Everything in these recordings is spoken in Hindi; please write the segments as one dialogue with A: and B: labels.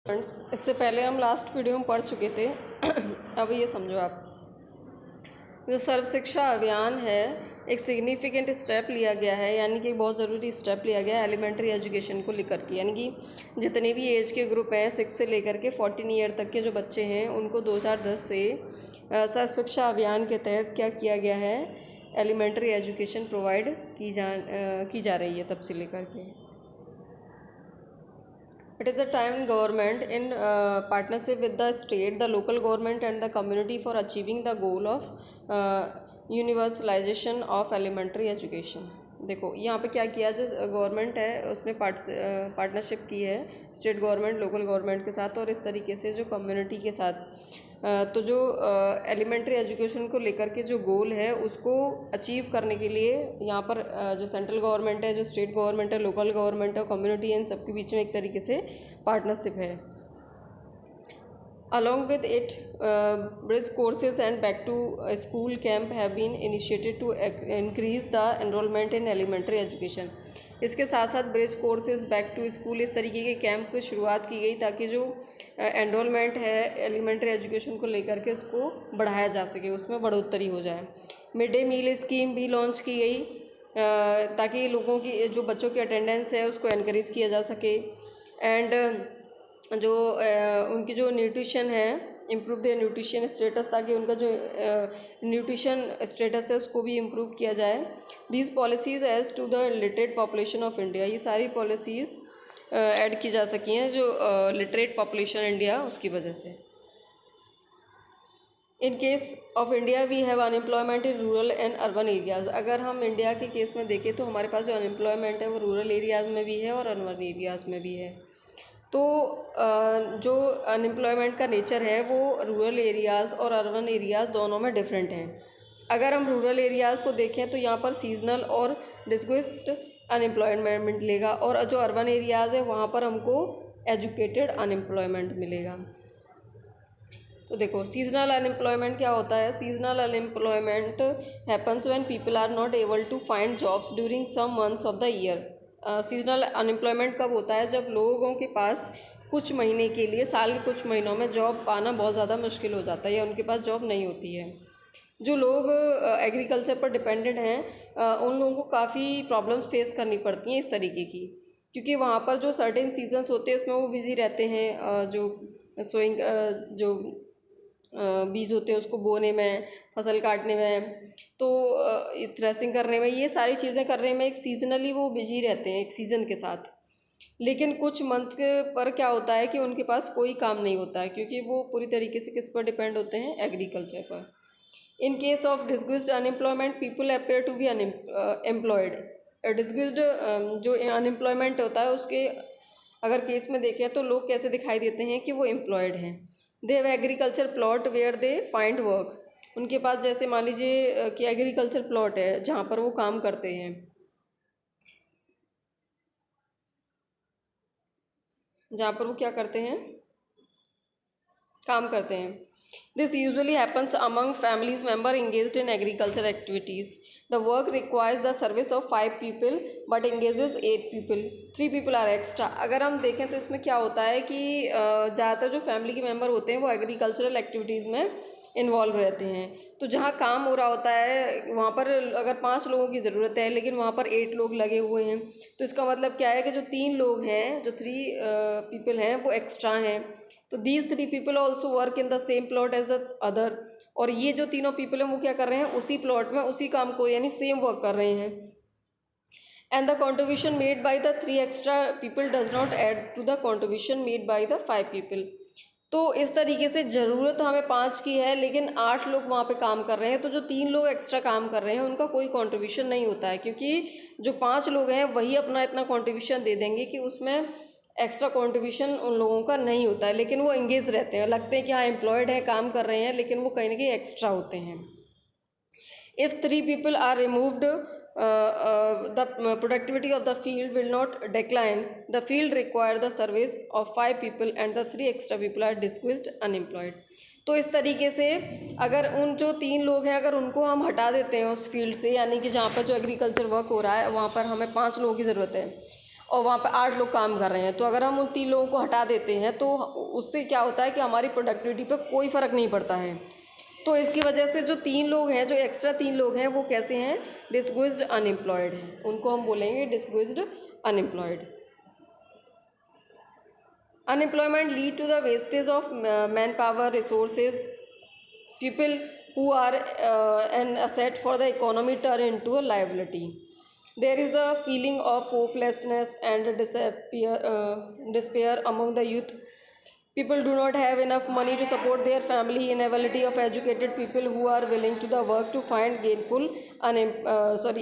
A: फ्रेंड्स, इससे पहले हम लास्ट वीडियो में पढ़ चुके थे। अब ये समझो आप, जो सर्व शिक्षा अभियान है एक सिग्निफिकेंट स्टेप लिया गया है, यानी कि बहुत ज़रूरी स्टेप लिया गया है एलिमेंट्री एजुकेशन को लेकर के। यानी कि जितने भी एज के ग्रुप हैं 6 से लेकर के 14 ईयर तक के जो बच्चे हैं उनको 2010 से सर्व शिक्षा अभियान के तहत क्या किया गया है, एलिमेंट्री एजुकेशन प्रोवाइड की जा रही है तब से लेकर के। It is the time government in partnership with the state, the local government and the community for achieving the goal of universalization of elementary education। देखो यहाँ पे क्या किया, जो गवर्नमेंट है उसने पार्टनरशिप की है स्टेट गवर्नमेंट लोकल गवर्नमेंट के साथ, और इस तरीके से जो कम्युनिटी के साथ। तो जो एलिमेंट्री एजुकेशन को लेकर के जो गोल है उसको अचीव करने के लिए यहाँ पर जो सेंट्रल गवर्नमेंट है, जो स्टेट गवर्नमेंट है, लोकल गवर्नमेंट है, कम्युनिटी है, इन सबके बीच में एक तरीके से पार्टनरशिप है। Along with it, bridge courses and back to school camp have been initiated to increase the enrollment in elementary education। इसके साथ साथ bridge courses, back to school, इस तरीके के कैंप की शुरुआत की गई ताकि जो एनरोलमेंट है एलिमेंट्री एजुकेशन को लेकर के उसको बढ़ाया जा सके, उसमें बढ़ोतरी हो जाए। मिड डे मील स्कीम भी लॉन्च की गई ताकि लोगों की जो बच्चों की अटेंडेंस है उसको इनक्रीज़ किया जा सके, एंड जो उनकी जो न्यूट्रिशन है, इम्प्रूव द न्यूट्रिशन स्टेटस, ताकि उनका जो न्यूट्रिशन स्टेटस है उसको भी इम्प्रूव किया जाए। These policies as to the literate population of India, ये सारी पॉलिसीज़ ऐड की जा सकी हैं जो लिटरेट पॉपुलेशन इंडिया उसकी वजह से। In case of India we have unemployment in rural and urban areas. अगर हम इंडिया के केस में देखें तो हमारे पास जो अनएम्प्लॉयमेंट है वो रूरल एरियाज़ में भी है और अर्बन एरियाज़ में भी है। तो जो अनएम्प्लॉयमेंट का नेचर है वो रूरल एरियाज़ और अर्बन एरियाज़ दोनों में डिफरेंट है। अगर हम रूरल एरियाज़ को देखें तो यहाँ पर सीजनल और डिस्क्रिप्ट अनएम्प्लॉयमेंट मिलेगा, और जो अर्बन एरियाज़ है वहाँ पर हमको एजुकेटेड अनएम्प्लॉयमेंट मिलेगा। तो देखो सीजनल अनएम्प्लॉयमेंट क्या होता है। Seasonal unemployment happens when people are not able to find jobs during some months of the year. Seasonal unemployment कब होता है, जब लोगों के पास कुछ महीने के लिए, साल के कुछ महीनों में जॉब पाना बहुत ज़्यादा मुश्किल हो जाता है या उनके पास जॉब नहीं होती है। जो लोग एग्रीकल्चर पर डिपेंडेंट हैं उन लोगों को काफ़ी प्रॉब्लम्स फेस करनी पड़ती हैं इस तरीके की, क्योंकि वहाँ पर जो सर्टेन सीजन्स होते हैं उसमें वो बिज़ी रहते हैं, जो सोइंग जो बीज होते हैं उसको बोने में, फसल काटने में, तो थ्रेसिंग करने में, ये सारी चीज़ें करने में एक सीजनली वो बिजी रहते हैं एक सीज़न के साथ। लेकिन कुछ मंथ पर क्या होता है कि उनके पास कोई काम नहीं होता है, क्योंकि वो पूरी तरीके से किस पर डिपेंड होते हैं, एग्रीकल्चर पर। In case of disguised unemployment people appear to be employed. Disguised जो अनएम्प्लॉयमेंट होता है उसके अगर केस में देखें तो लोग कैसे दिखाई देते हैं कि वो एम्प्लॉयड हैं। They have agriculture plot where they find work. उनके पास जैसे मान लीजिए कि एग्रीकल्चर प्लॉट है जहाँ पर वो काम करते हैं, जहाँ पर वो क्या करते हैं, काम करते हैं। This usually happens among families member engaged in agriculture activities. The work requires the service of 5 people but engages 8 people, 3 people are extra. अगर हम देखें तो इसमें क्या होता है कि ज़्यादातर जो फैमिली के मेंबर होते हैं वो एग्रीकल्चरल एक्टिविटीज़ में इन्वॉल्व रहते हैं। तो जहाँ काम हो रहा होता है वहाँ पर अगर 5 लोगों की ज़रूरत है लेकिन वहाँ पर 8 लोग लगे हुए हैं, तो इसका मतलब क्या है कि जो 3 लोग हैं, जो 3 पीपल हैं वो एक्स्ट्रा हैं। तो these 3 people also work in the same plot as the other. और ये जो तीनों पीपल हैं वो क्या कर रहे हैं, उसी प्लॉट में उसी काम को यानी सेम वर्क कर रहे हैं। And the contribution made by the 3 extra people does not add to the contribution made by the 5 people. तो इस तरीके से ज़रूरत हमें 5 की है लेकिन 8 लोग वहाँ पे काम कर रहे हैं, तो जो 3 लोग एक्स्ट्रा काम कर रहे हैं उनका कोई कंट्रीब्यूशन नहीं होता है, क्योंकि जो 5 लोग हैं वही अपना इतना कंट्रीब्यूशन दे देंगे कि उसमें एक्स्ट्रा कंट्रीब्यूशन उन लोगों का नहीं होता है, लेकिन वो एंगेज रहते हैं, लगते हैं कि हाँ एम्प्लॉयड है, काम कर रहे हैं, लेकिन वो कहीं ना कहीं एक्स्ट्रा होते हैं। If 3 people are removed the productivity of the field will not decline. The field require the service of 5 people and the 3 extra people are disguised unemployed. तो इस तरीके से अगर उन जो 3 लोग हैं अगर उनको हम हटा देते हैं उस फील्ड से, यानी कि जहाँ पर जो एग्रीकल्चर वर्क हो रहा है वहाँ पर हमें 5 लोगों की ज़रूरत है, और वहाँ पे 8 लोग काम कर रहे हैं, तो अगर हम उन 3 लोगों को हटा देते हैं तो उससे क्या होता है कि हमारी प्रोडक्टिविटी पे कोई फ़र्क नहीं पड़ता है। तो इसकी वजह से जो 3 लोग हैं, जो एक्स्ट्रा 3 लोग हैं, वो कैसे हैं? डिसगुइस्ड अनएम्प्लॉयड हैं, उनको हम बोलेंगे डिसगुइस्ड unemployed. Unemployment lead to the wastage of manpower resources. People who are an asset for the economy turn into a liability. There is a feeling of hopelessness and despair among the youth. People do not have enough money to support their family. Inability of educated people who are willing to the work to find gainful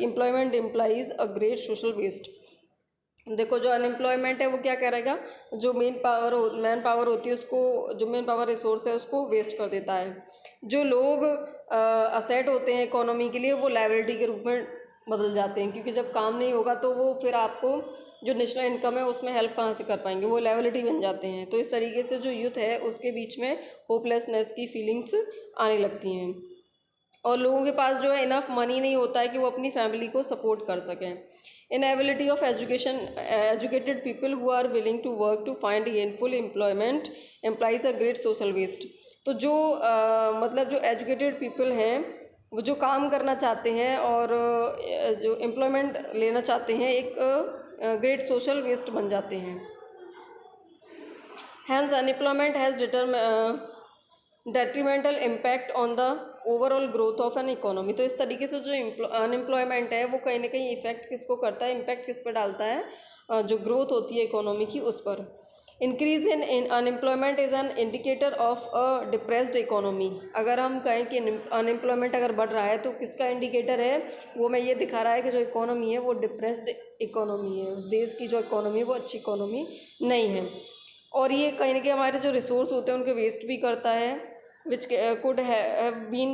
A: employment implies a great social waste. देखो, जो अनएम्प्लॉयमेंट है वो क्या करेगा? जो मैन पावर होती है उसको, जो मेन पावर रिसोर्स है उसको वेस्ट कर देता है। जो लोग असेट होते हैं इकोनॉमी के लिए, वो लायबिलिटी के रूप में बदल जाते हैं, क्योंकि जब काम नहीं होगा तो वो फिर आपको जो नेशनल इनकम है उसमें हेल्प कहाँ से कर पाएंगे? वो लायबिलिटी बन जाते हैं। तो इस तरीके से जो यूथ है उसके बीच में होपलेसनेस की फीलिंग्स आने लगती हैं, और लोगों के पास जो है इनफ मनी नहीं होता है कि वो अपनी फैमिली को सपोर्ट कर सकें। Inability of educated people who are willing to work to find gainful employment implies a great social waste. तो जो मतलब जो एजुकेटेड पीपल हैं वो जो काम करना चाहते हैं और जो एम्प्लॉयमेंट लेना चाहते हैं, एक ग्रेट सोशल वेस्ट बन जाते हैं। Hence unemployment has detrimental impact on the overall growth of an economy. तो इस तरीके से जो अनएम्प्लॉयमेंट है वो कहीं ना कहीं इफेक्ट किसको करता है, इम्पैक्ट किस पर डालता है? जो ग्रोथ होती है इकोनॉमी की उस पर। Increase in unemployment is an indicator of a depressed economy. अगर हम कहें कि अनएम्प्लॉयमेंट अगर बढ़ रहा है तो किसका इंडिकेटर है? वो मैं ये दिखा रहा है कि जो इकोनॉमी है वो डिप्रेस्ड इकोनॉमी है, उस देश की जो इकोनॉमी है वो अच्छी इकोनॉमी नहीं है। और ये कहीं ना कहीं हमारे जो रिसोर्स होते हैं उनके वेस्ट भी करता है, which could have been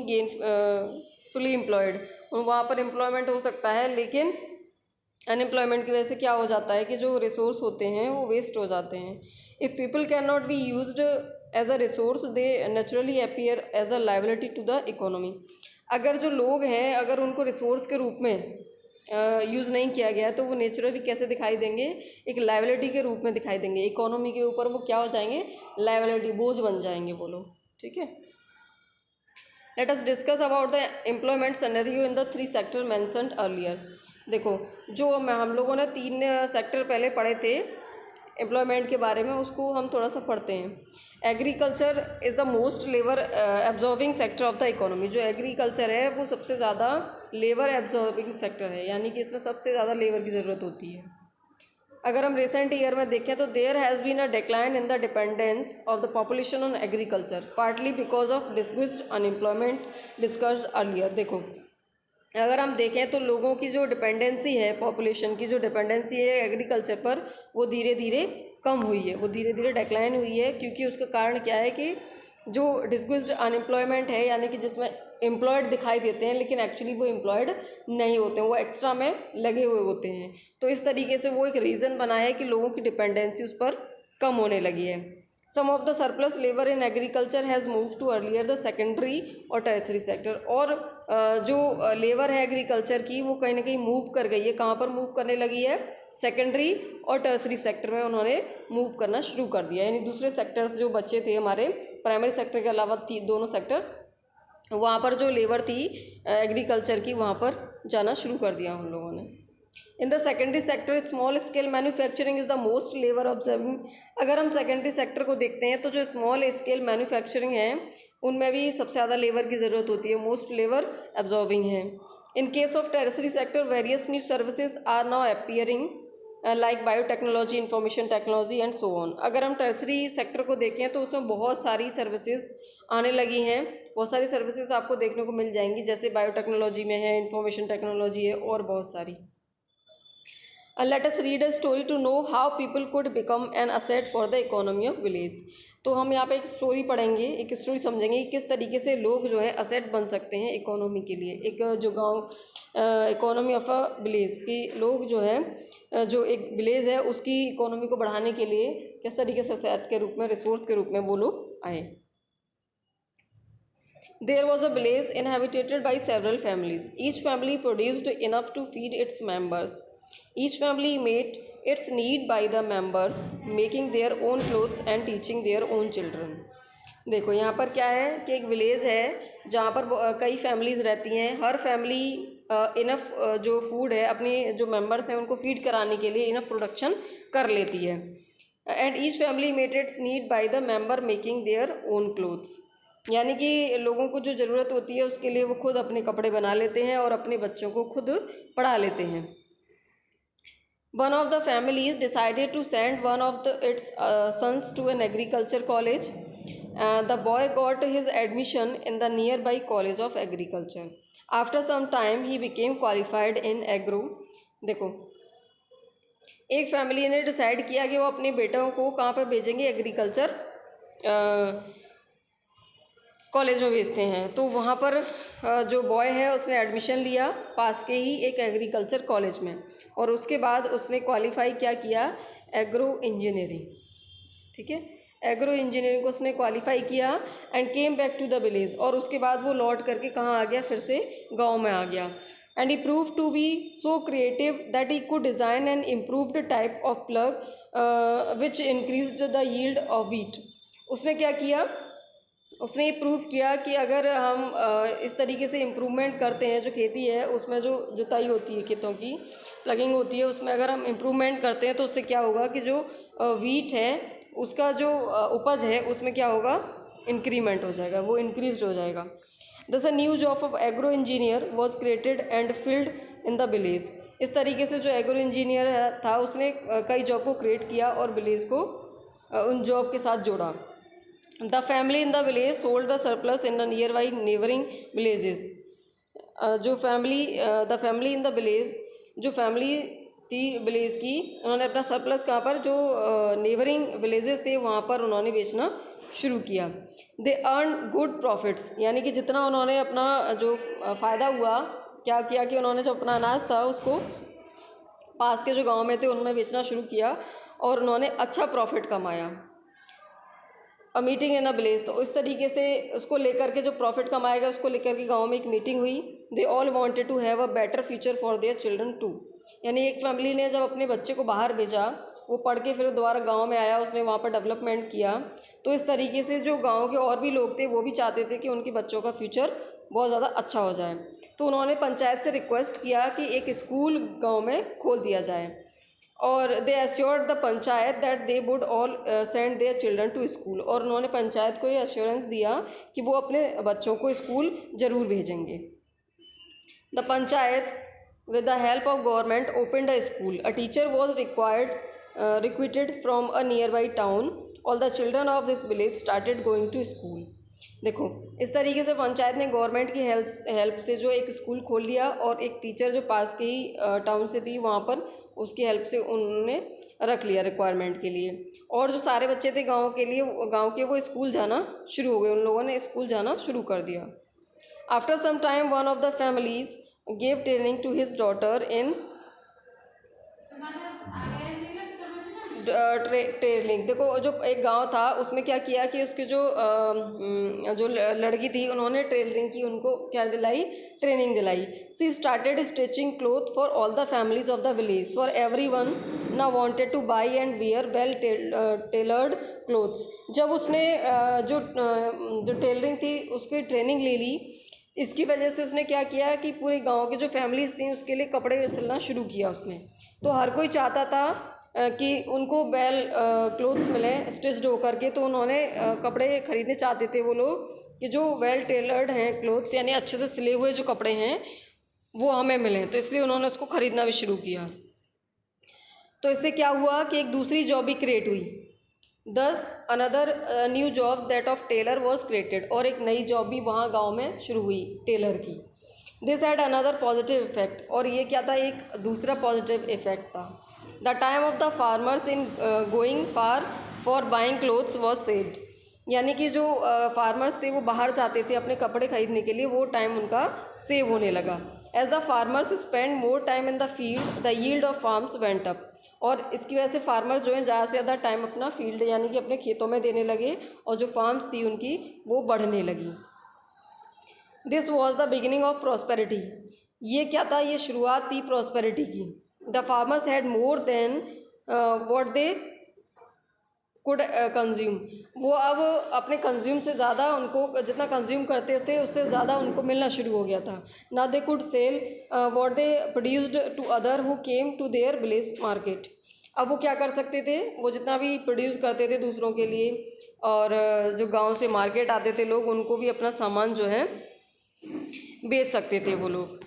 A: fully employed. वहाँ पर एम्प्लॉयमेंट हो सकता है, लेकिन अनएम्प्लॉयमेंट की वजह से क्या हो जाता है कि जो रिसोर्स होते हैं वो वेस्ट हो जाते हैं। If people can not be used as a resource they naturally appear as a liability to the economy. अगर जो लोग हैं अगर उनको रिसोर्स के रूप में यूज़ नहीं किया गया तो वो नेचुरली कैसे दिखाई देंगे? एक लायबिलिटी के रूप में दिखाई देंगे। इकोनॉमी के ऊपर वो क्या हो जाएंगे? लायबिलिटी, बोझ बन जाएंगे वो लोग। ठीक है, let us discuss about the employment scenario in the 3 sector mentioned earlier. देखो, जो हम लोगों ने 3 सेक्टर पहले पढ़े थे एम्प्लॉयमेंट के बारे में, उसको हम थोड़ा सा पढ़ते हैं। Agriculture is the most labour absorbing sector of the economy. जो एग्रीकल्चर है वो सबसे ज़्यादा लेबर एब्जॉर्बिंग सेक्टर है, यानी कि इसमें सबसे ज़्यादा लेबर की ज़रूरत होती है। अगर हम रिसेंट ईयर में देखें तो there has been a decline in the dependence of the population on agriculture partly because of disguised unemployment discussed earlier. देखो, अगर हम देखें तो लोगों की जो डिपेंडेंसी है, पॉपुलेशन की जो डिपेंडेंसी है एग्रीकल्चर पर, वो धीरे धीरे कम हुई है, वो धीरे धीरे डिक्लाइन हुई है। क्योंकि उसका कारण क्या है कि जो डिस्क्विस्ड अनएम्प्लॉयमेंट है, यानी कि जिसमें एम्प्लॉयड दिखाई देते हैं लेकिन एक्चुअली वो एम्प्लॉयड नहीं होते हैं, वो एक्स्ट्रा में लगे हुए होते हैं। तो इस तरीके से वो एक रीज़न बना है कि लोगों की डिपेंडेंसी उस पर कम होने लगी है। Some of the surplus labour in agriculture has move to earlier the secondary और टर्सरी सेक्टर। और जो लेबर है एग्रीकल्चर की वो कहीं ना कहीं मूव कर गई है। कहाँ पर मूव करने लगी है? सेकेंडरी और टर्सरी सेक्टर में उन्होंने मूव करना शुरू कर दिया। यानी दूसरे सेक्टर्स जो बच्चे थे हमारे प्राइमरी सेक्टर के अलावा दोनों सेक्टर, वहाँ पर जो लेबर थी एग्रीकल्चर की, वहाँ पर जाना शुरू कर दिया उन लोगों ने। In the secondary sector small scale manufacturing is the most labour observing. अगर हम सेकेंडरी सेक्टर को देखते हैं तो जो स्मॉल स्केल मैन्युफैक्चरिंग है उनमें भी सबसे ज़्यादा लेबर की ज़रूरत होती है, मोस्ट लेबर एब्जॉर्बिंग है। In case of tertiary sector various new services are now appearing like biotechnology, information technology and so on. अगर हम टर्सरी सेक्टर को देखें तो उसमें बहुत सारी सर्विसेज आने लगी हैं, बहुत सारी सर्विसेज आपको देखने को मिल जाएंगी, जैसे बायोटेक्नोलॉजी में है, इंफॉर्मेशन टेक्नोलॉजी है और बहुत सारी। Let us read a story to know how people could become an asset for the economy of village। तो हम यहाँ पे एक स्टोरी पढ़ेंगे, एक स्टोरी समझेंगे कि किस तरीके से लोग जो है असेट बन सकते हैं इकोनॉमी के लिए। एक जो गांव इकोनॉमी ऑफ अ विलेज की लोग जो है जो एक विलेज है उसकी इकोनॉमी को बढ़ाने के लिए किस तरीके से असेट के रूप में, रिसोर्स के रूप में वो लोग आए। There was a village inhabited by several families. Each family produced enough to feed its members. Each family made its need by the members making their own clothes and teaching their own children। देखो यहाँ पर क्या है कि एक विलेज है जहाँ पर कई फैमिलीज़ रहती हैं। हर फैमिली इनफ जो फूड है अपनी जो मेंबर्स हैं उनको फीड कराने के लिए इनफ प्रोडक्शन कर लेती है। And each family met its need by the member making their own clothes, यानी कि लोगों को जो ज़रूरत होती है उसके लिए वो खुद अपने कपड़े बना लेते हैं और अपने बच्चों को खुद पढ़ा लेते हैं। One of the families decided to send one of its sons to an agriculture college. The boy got his admission in the nearby College of Agriculture. After some time, he became qualified in agro। देखो, एक फैमिली ने डिसाइड किया कि वो अपने बेटों को कहाँ पर भेजेंगे, एग्रीकल्चर कॉलेज में भेजते हैं। तो वहाँ पर जो बॉय है उसने एडमिशन लिया पास के ही एक एग्रीकल्चर कॉलेज में, और उसके बाद उसने क्वालिफाई क्या किया, एग्रो इंजीनियरिंग। ठीक है, एग्रो इंजीनियरिंग को उसने क्वालिफाई किया and came back to the village, और उसके बाद वो लौट करके कहाँ आ गया, फिर से गांव में आ गया। And he prove to be so creative that he could design an improved type of plough which increased the yield of wheat. उसने क्या किया, उसने ये प्रूव किया कि अगर हम इस तरीके से इम्प्रूवमेंट करते हैं, जो खेती है उसमें जो जुताई होती है, खेतों की प्लगिंग होती है, उसमें अगर हम इम्प्रूवमेंट करते हैं तो उससे क्या होगा कि जो वीट है उसका जो उपज है उसमें क्या होगा, इंक्रीमेंट हो जाएगा, वो इंक्रीज्ड हो जाएगा। दस a new job of agro engineer was created and filled in the village. इस तरीके से जो एग्रो इंजीनियर था उसने कई जॉब को क्रिएट किया और विलेज को उन जॉब के साथ जोड़ा। The family in the village sold the surplus in the nearby neighboring villages। जो the family in the village, जो फैमिली थी विलेज की, उन्होंने अपना सरप्लस कहाँ पर, जो नेबरिंग विलेजेस थे वहाँ पर उन्होंने बेचना शुरू किया। दे अर्न गुड प्रॉफिट्स, यानी कि जितना उन्होंने अपना जो फ़ायदा हुआ, क्या किया कि उन्होंने जो अपना अनाज था उसको पास के जो गाँव में थे उन्होंने बेचना शुरू किया और उन्होंने अच्छा प्रॉफिट कमाया। A meeting in a village, तो इस तरीके से उसको लेकर के जो प्रॉफिट कमाएगा उसको लेकर के गांव में एक मीटिंग हुई। They all wanted to have a better future for their children too, यानी एक फैमिली ने जब अपने बच्चे को बाहर भेजा, वो पढ़ के फिर दोबारा गांव में आया, उसने वहाँ पर डेवलपमेंट किया। तो इस तरीके से जो गाँव के और भी लोग थे वो भी चाहते थे कि उनके बच्चों का फ्यूचर बहुत ज़्यादा अच्छा हो जाए। तो उन्होंने पंचायत से रिक्वेस्ट किया कि एक स्कूल गाँव में खोल दिया जाए, और they assured the panchayat that they would all send their children to school, और उन्होंने पंचायत को ये एश्योरेंस दिया कि वो अपने बच्चों को स्कूल ज़रूर भेजेंगे। The panchayat with the help of government opened a school. A teacher was recruited from a nearby town. All the children of this village started going to school। देखो, इस तरीके से पंचायत ने गवर्नमेंट की हेल्प से जो एक स्कूल खोल लिया, और एक टीचर जो पास के ही टाउन से थी वहाँ पर उसकी हेल्प से उन्होंने रख लिया रिक्वायरमेंट के लिए, और जो सारे बच्चे थे गांव के वो स्कूल जाना शुरू हो गए, उन लोगों ने स्कूल जाना शुरू कर दिया। After some time one of the families gave training to his daughter in tailoring. देखो, जो एक गांव था उसमें क्या किया कि उसके जो लड़की थी उन्होंने टेलरिंग की, उनको क्या दिलाई, ट्रेनिंग दिलाई। She started stitching cloth for all the families of the village, for everyone now wanted to buy and wear well tailored clothes. जब उसने जो टेलरिंग थी उसकी ट्रेनिंग ले ली, इसकी वजह से उसने क्या किया कि पूरे गांव के जो फैमिलीज थी उसके लिए कपड़े सिलना शुरू किया उसने। तो हर कोई चाहता था कि उनको वेल क्लोथ्स मिलें स्टिच्ड होकर के, तो उन्होंने कपड़े खरीदने चाहते थे वो लोग कि जो वेल टेलर्ड हैं क्लोथ्स, यानी अच्छे से सिले हुए जो कपड़े हैं वो हमें मिलें, तो इसलिए उन्होंने उसको ख़रीदना भी शुरू किया। तो इससे क्या हुआ कि एक दूसरी जॉब भी क्रिएट हुई। Thus another new job that of tailor was created, और एक नई जॉब भी वहाँ गांव में शुरू हुई टेलर की। This had another positive effect, और ये क्या था, एक दूसरा पॉजिटिव इफेक्ट था। The time of the farmers in going far for buying clothes was saved, यानी कि जो फार्मर्स थे वो बाहर जाते थे अपने कपड़े खरीदने के लिए, वो टाइम उनका सेव होने लगा। As the farmers spend more time in the field the yield of farms went up, और इसकी वजह से फार्मर्स जो हैं ज़्यादा से ज़्यादा टाइम अपना फील्ड यानी कि अपने खेतों में देने लगे, और जो फार्म्स थी उनकी वो बढ़ने लगी। This was the beginning of prosperity, ये क्या था, ये शुरुआत थी प्रॉस्पेरिटी की। The farmers had more than what they could consume, वो अब अपने कंज्यूम से ज़्यादा उनको जितना कंज्यूम करते थे उससे ज़्यादा उनको मिलना शुरू हो गया था। ना they could sell what they produced to other who came to their village market. अब वो क्या कर सकते थे, वो जितना भी प्रोड्यूस करते थे दूसरों के लिए, और जो गांव से मार्केट आते थे लोग, उनको भी अपना सामान जो है बेच सकते थे वो लोग।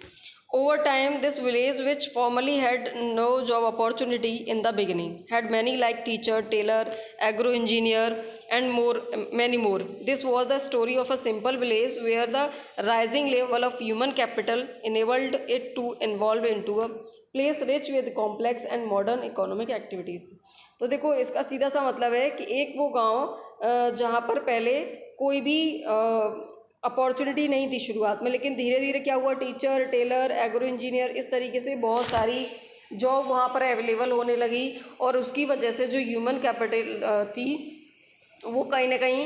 A: Over time, this village, which formerly had no job opportunity in the beginning, had many like teacher, tailor, agro engineer, and many more. This was the story of a simple village where the rising level of human capital enabled it to evolve into a place rich with complex and modern economic activities. तो देखो, इसका सीधा सा मतलब है कि एक वो गांव जहाँ पर पहले कोई भी अपॉर्चुनिटी नहीं थी शुरुआत में, लेकिन धीरे धीरे क्या हुआ, टीचर, टेलर, एग्रो इंजीनियर, इस तरीके से बहुत सारी जॉब वहाँ पर अवेलेबल होने लगी, और उसकी वजह से जो ह्यूमन कैपिटल थी वो कहीं ना कहीं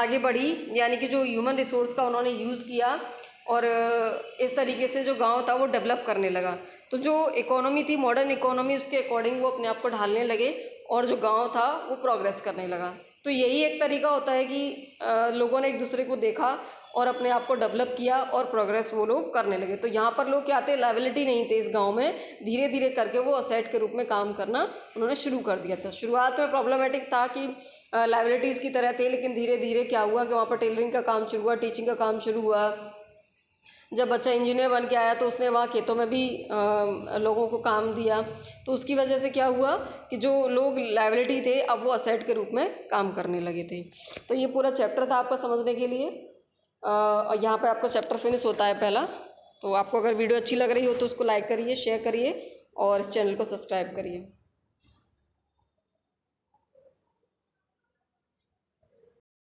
A: आगे बढ़ी, यानी कि जो ह्यूमन रिसोर्स का उन्होंने यूज़ किया, और इस तरीके से जो गांव था वो डेवलप करने लगा। तो जो इकोनॉमी थी, मॉडर्न इकोनॉमी, उसके अकॉर्डिंग वो अपने आप को ढालने लगे, और जो गांव था वो प्रोग्रेस करने लगा। तो यही एक तरीका होता है कि लोगों ने एक दूसरे को देखा और अपने आप को डेवलप किया और प्रोग्रेस वो लोग करने लगे। तो यहाँ पर लोग क्या थे, लायबिलिटी नहीं थे इस गांव में, धीरे धीरे करके वो असेट के रूप में काम करना उन्होंने शुरू कर दिया था। शुरुआत में प्रॉब्लमेटिक था कि लायबिलिटीज़ की तरह थे, लेकिन धीरे धीरे क्या हुआ कि वहाँ पर टेलरिंग का काम शुरू हुआ, टीचिंग का काम शुरू हुआ। जब बच्चा इंजीनियर बन के आया तो उसने वहाँ खेतों में भी लोगों को काम दिया, तो उसकी वजह से क्या हुआ कि जो लोग लायबिलिटी थे अब वो असेट के रूप में काम करने लगे थे। तो ये पूरा चैप्टर था आपका समझने के लिए। यहाँ पे आपका चैप्टर फिनिश होता है पहला। तो आपको अगर वीडियो अच्छी लग रही हो तो उसको लाइक करिए, शेयर करिए और इस चैनल को सब्सक्राइब करिए।